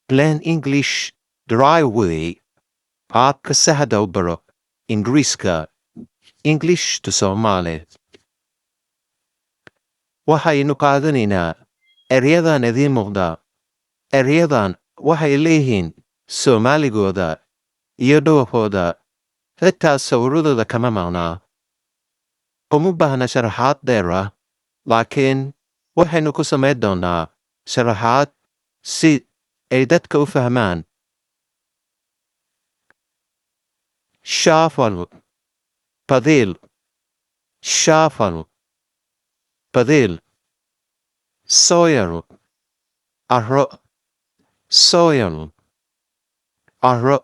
Plain English Dry Way Qaabka saxda u baro Ingiriiska English to Somali waxaynu qaadanaynaa eryadan idiin muuqda. Eryadan waxay leeyihiin Soomaaligooda iyo dhawaqooda xitaa sawirradooda kama maqnaa. Uma baahna sharaxaad dheer ah, laakiin waxaynu ku samayn doonaa sharaxaad si ay dadka u fahmaan. Shaafal, padil, shaafal, padil, soil, arro, soil, arro,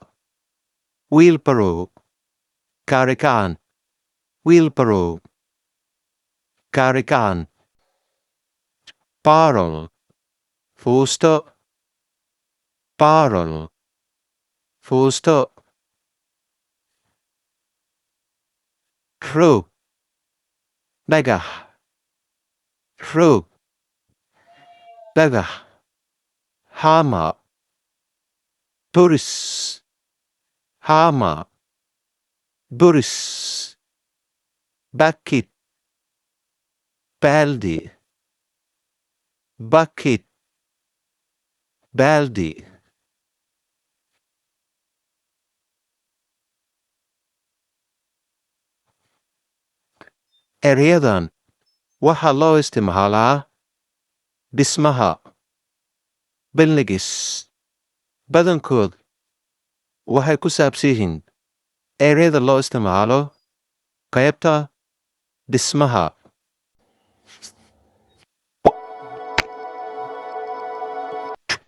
wheelbarrow, karikan, wheelbarrow, karikan, barrel, fusto, barrel, fusto, crew, dhagax, crew, dhagax, hammer, buris, hammer, buris, bucket, baldi, bucket, baldi. Eryadan waxaa loo isticmaalaa dhismaha, billigis. Badankood waxay ku saabsan yihiin eryada loo isticmaalo qaybta dhismaha.